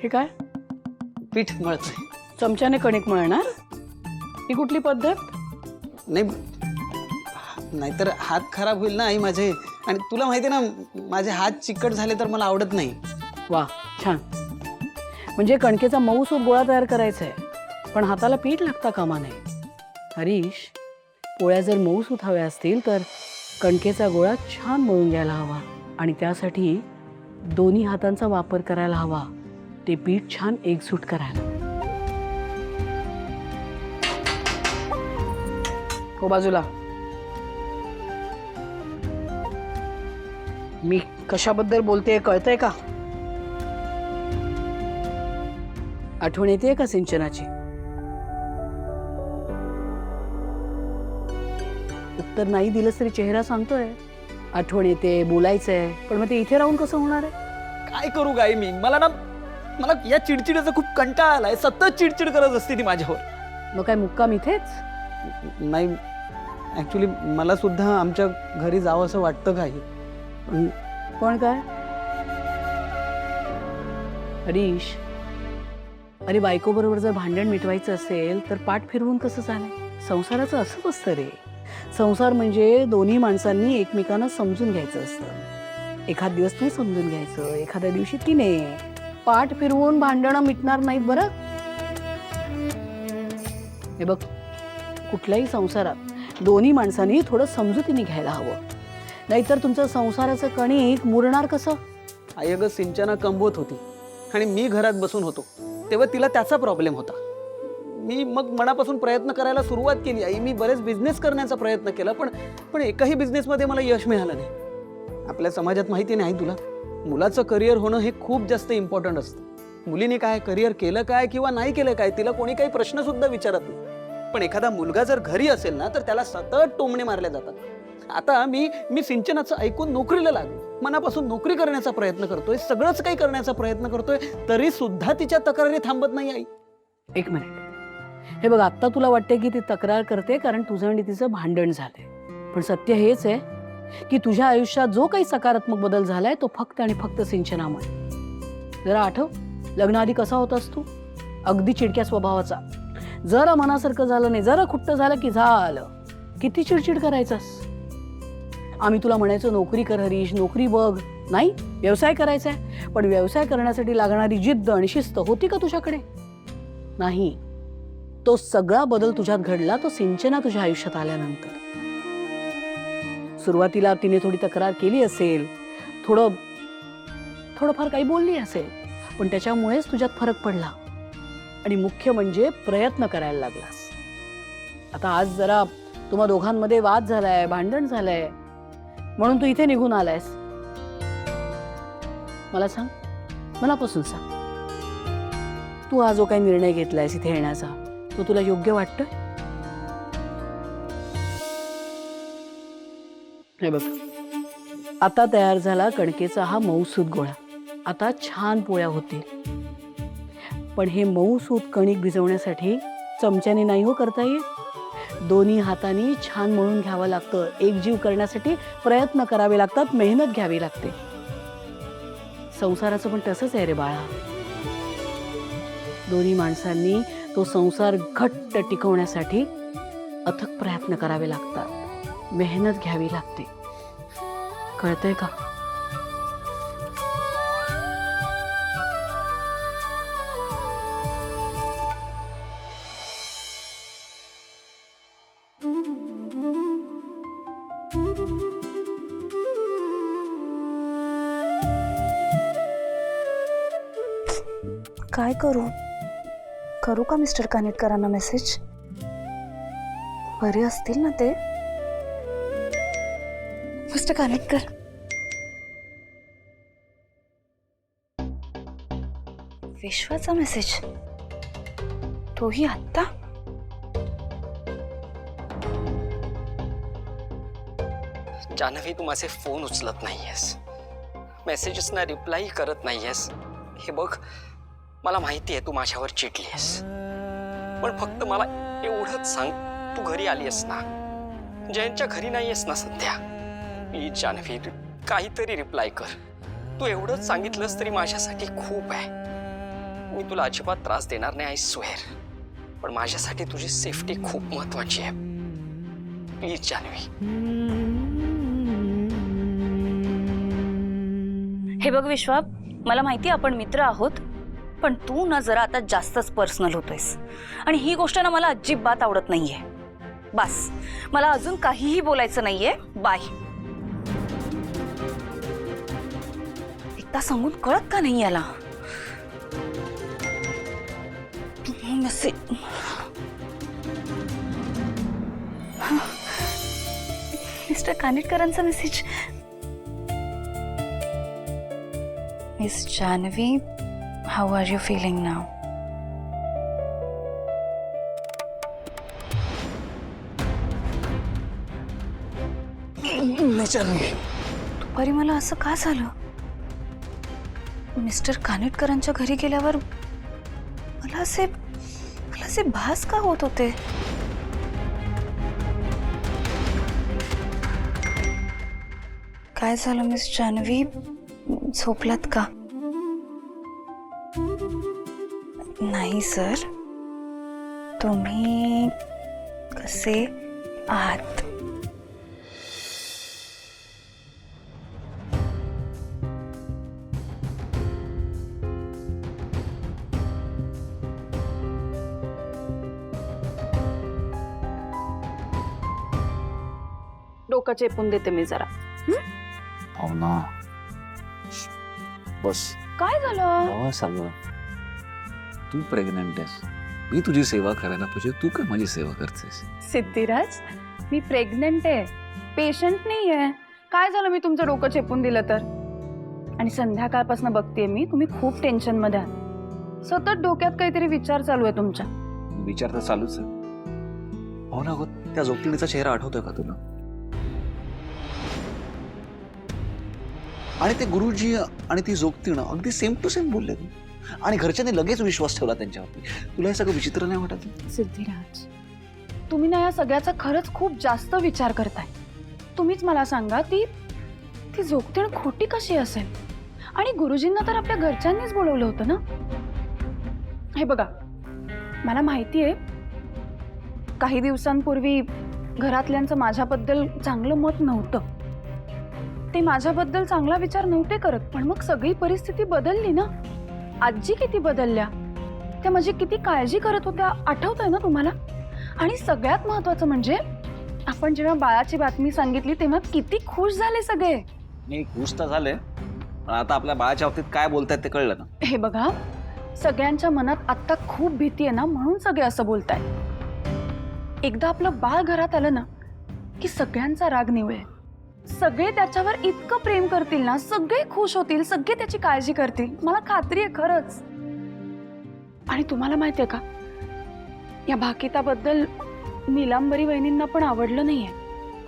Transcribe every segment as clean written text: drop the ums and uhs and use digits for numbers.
हे काय? पीठ मळतोय. चमच्याने कणिक मळणार? ही कुठली पद्धत? नाही, नाहीतर हात खराब होईल ना आई माझे. आणि तुला माहिती आहे ना, माझे हात चिकट झाले तर मला आवडत नाही. वा, छान. म्हणजे कणकेचा मऊसूत गोळा तयार करायचा आहे, पण हाताला पीठ लागता कामा नये. हरीश, पोळ्या जर मऊसूत हव्या असतील तर कणकेचा गोळा छान मळून घ्यायला हवा आणि त्यासाठी दोन्ही हातांचा वापर करायला हवा. ते पीठ छान एकसूट करायला. हो बाजूला. मी कशाबद्दल बोलते कळतंय का? आठवण येते का सिंचनाची? उत्तर नाही दिलंस तरी चेहरा सांगतोय आठवण येते, बोलायचंय. पण मग ते इथे राहून कसं होणार आहे? काय करू गाई मी? मला या चिडचिडीचा खूप कंटाळा आलाय. सतत चिडचिड करत असते ती माझ्यावर. मग काय मुक्काम इथेच? नाही, ऍक्च्युली मला सुद्धा आमच्या घरी जावं असं वाटतं काही. पण काय? हरीश, अरे बायको बरोबर जर भांडण मिटवायचं असेल तर पाठ फिरवून कसं चालेल? संसाराचं असंच असतं रे. संसार म्हणजे दोन्ही माणसांनी एकमेकांना समजून घ्यायचं असतं. एखाद दिवस तू समजून घ्यायचं, एखाद्या दिवशी तिने. पाठ फिरवून भांडणं मिटणार नाहीत बरं. हे बघ, कुठल्याही संसारात दोन्ही माणसांनी थोडं समजुतीने घ्यायला हवं. नाहीतर तुमचं संसाराचं कणिक मुरणार कसं? आई अगं, सिंचना कमवत होती आणि मी घरात बसून होतो, तेव्हा तिला त्याचा प्रॉब्लेम होता. मी मग मनापासून प्रयत्न करायला सुरुवात केली. आई, मी बरेच बिझनेस करण्याचा प्रयत्न केला, पण एकाही बिझनेसमध्ये मला यश मिळालं नाही. आपल्या समाजात माहिती नाही तुला, मुलाचं करिअर होणं हे खूप जास्त इम्पॉर्टंट असतं. मुलीने काय करिअर केलं काय किंवा नाही केलं काय, तिला कोणी काही प्रश्न सुद्धा विचारत नाही. पण एखादा मुलगा जर घरी असेल ना, तर त्याला सतत टोमणे मारले जातात. आता मी सिंचनाचं ऐकून नोकरीला लागलो, मनापासून नोकरी करण्याचा प्रयत्न करतोय, सगळंच काही करण्याचा प्रयत्न करतोय, तरी सुद्धा तिच्या तक्रारी थांबत नाही. आई, एक मिनिट. हे बघ, आत्ता तुला वाटते की ती तक्रार करते कारण तुझं आणि तिचं भांडण झालंय. पण सत्य हेच आहे की तुझ्या आयुष्यात जो काही सकारात्मक बदल झालाय तो फक्त आणि फक्त सिंचनामुळे. जरा आठव, लग्नाआधी कसा होतास तू? अगदी चिडक्या स्वभावाचा. जरा मनासारखं झालं नाही, जरा खुट्ट झालं की झालं. किती चिडचिड करायचास. आम्ही तुला म्हणायचो नोकरी कर हरीश, नोकरी बघ. नाही, व्यवसाय करायचा आहे. पण व्यवसाय करण्यासाठी लागणारी जिद्द आणि शिस्त होती का तुझ्याकडे? नाही. तो सगळा बदल तुझ्यात घडला तो सिंचना तुझ्या आयुष्यात आल्यानंतर. सुरुवातीला तिने थोडी तक्रार केली असेल, थोडंफार काही बोलली असेल, पण त्याच्यामुळेच तुझ्यात फरक पडला. आणि मुख्य म्हणजे प्रयत्न करायला लागलास. आता आज जरा तुम्हा दोघांमध्ये वाद झालाय, भांडण झालंय, म्हणून तू इथे निघून आलायस. मला सांग, मनापासून सांग, तू हा जो काही निर्णय घेतलायस इथे येण्याचा, तो तुला योग्य वाटतोय? हे बघ, आता तयार झाला कणकेचा हा मऊसूत गोळा. आता छान पोळ्या होतील. पण हे मऊसूत कणिक भिजवण्यासाठी चमच्याने नाही हो करता येत. दोन्ही हातांनी छान मळून घ्यावं लागतं. एकजीव करण्यासाठी प्रयत्न करावे लागतात, मेहनत घ्यावी लागते. संसाराचं पण तसंच आहे रे बाळा. दोन्ही माणसांनी तो संसार घट्ट टिकवण्यासाठी अथक प्रयत्न करावे लागतात, मेहनत घ्यावी लागते. कळतंय का? काय करू का मिस्टर कानेटकरांना मेसेज? बरे असतील ना ते? मिस्टर कानेटकर, विश्वाचा मेसेज, तोही आत्ता? जानवी, तू माझे फोन उचलत नाहीयेस, मेसेजेसना रिप्लाय करत नाहीयेस. हे बघ, मला माहिती आहे तू माझ्यावर चिडलीयस, पण फक्त मला एवढंच सांग, तू घरी आलीयस ना? जयंतच्या घरी नाहीयेस ना सध्या? प्लीज जानवी, काहीतरी रिप्लाय कर. तू एवढंच सांगितलंस तरी माझ्यासाठी खूप आहे. मी तुला अजिबात त्रास देणार नाही, आय स्वेअर. पण माझ्यासाठी तुझी सेफ्टी खूप महत्वाची आहे. प्लीज जान्हवी. हे बघ विश्वा, मला माहिती आपण मित्र आहोत, पण तू ना जरा आता जास्तच पर्सनल होतोयस आणि ही गोष्ट ना मला अजिबात आवडत नाहीये. बस, मला अजून काहीही बोलायचं नाहीये. बाय. एकदा सांगून कळत का नाही याला? मेसेज. मिस्टर कानेटकरांचा message. Miss Janhavi, how are you feeling now? दुपारी मला असं का झालं? मिस्टर कानेटकरांच्या घरी गेल्यावर मला असे भास का होत होते? काय झालं मिस जानवी? झोपलात का? नाही सर, तुम्ही कसे आहात? डोकं चेपून देते मी जरा. भावना बस. काय झालं? बस अगं, तू प्रेग्नंट आहेस, मी तुझी सेवा करायला पाहिजे, तू काय माझी सेवा करतेस? सिद्धिराज, मी प्रेग्नंट आहे, पेशंट नाही आहे. काय झालं मी तुमचं डोकं चेपून दिलं तर? आणि संध्याकाळपासून बघतेय मी, तुम्ही खूप टेन्शन मध्ये आहात. सतत डोक्यात काहीतरी विचार चालू आहे तुमच्या. विचार तर चालूच आहे. भावना अगं, त्या जोगतिणीचा चेहरा आठवतोय का तुला? आणि ते गुरुजी आणि ती जोगतीण अगदी सेम टू सेम बोलले. आणि घरच्यांनी लगेच विश्वास ठेवला त्यांच्यावरती. तुला हे सगळं विचित्र नाही वाटत? सिद्धिराज, तुम्ही ना या सगळ्याचा खरंच खूप जास्त विचार करताय. तुम्हीच मला सांगा, ती जोगतीण खोटी कशी असेल? आणि गुरुजींना तर आपल्या घरच्यांनीच बोलवलं होतं ना. हे बघा, मला माहिती आहे काही दिवसांपूर्वी घरातल्यांचं माझ्याबद्दल चांगलं मत नव्हतं. ते माझ्याबद्दल चांगला विचार नव्हते करत, पण मग सगळी परिस्थिती बदलली ना. आजी किती बदलल्या, त्या माझी किती काळजी करत होत्या, आठवतंय ना तुम्हाला? आणि सगळ्यात महत्वाचं म्हणजे आपण जेव्हा बाळाची बातमी सांगितली तेव्हा किती खुश झाले सगळे. नाही, खुश तर झाले, पण आता आपल्या बाळाच्या बाबतीत काय बोलतायत ते कळलं ना. हे बघा, सगळ्यांच्या मनात आत्ता खूप भीती आहे ना, म्हणून सगळे असं बोलताय. एकदा आपलं बाळ घरात आलं ना की सगळ्यांचा राग निवळेल. सगळे त्याच्यावर इतकं प्रेम करतील ना, सगळे खुश होतील, सगळे त्याची काळजी करतील. मला खात्री आहे खरंच. आणि तुम्हाला माहितीये का, या भाकिताबद्दल नीलांबरी वहिनींना पण आवडलं नाहीये.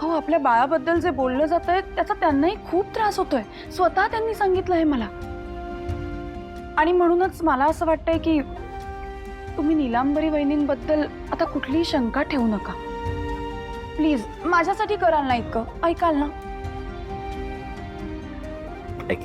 हो, आपल्या बाळाबद्दल जे बोललं जातंय त्याचा त्यांनाही खूप त्रास होतोय. स्वतः त्यांनी सांगितलंय मला. आणि म्हणूनच मला असं वाटतंय की तुम्ही नीलांबरी वहिनींबद्दल आता कुठलीही शंका ठेवू नका. प्लीज माझ्यासाठी कराल ना इतकं, ऐकाल ना? ऐक,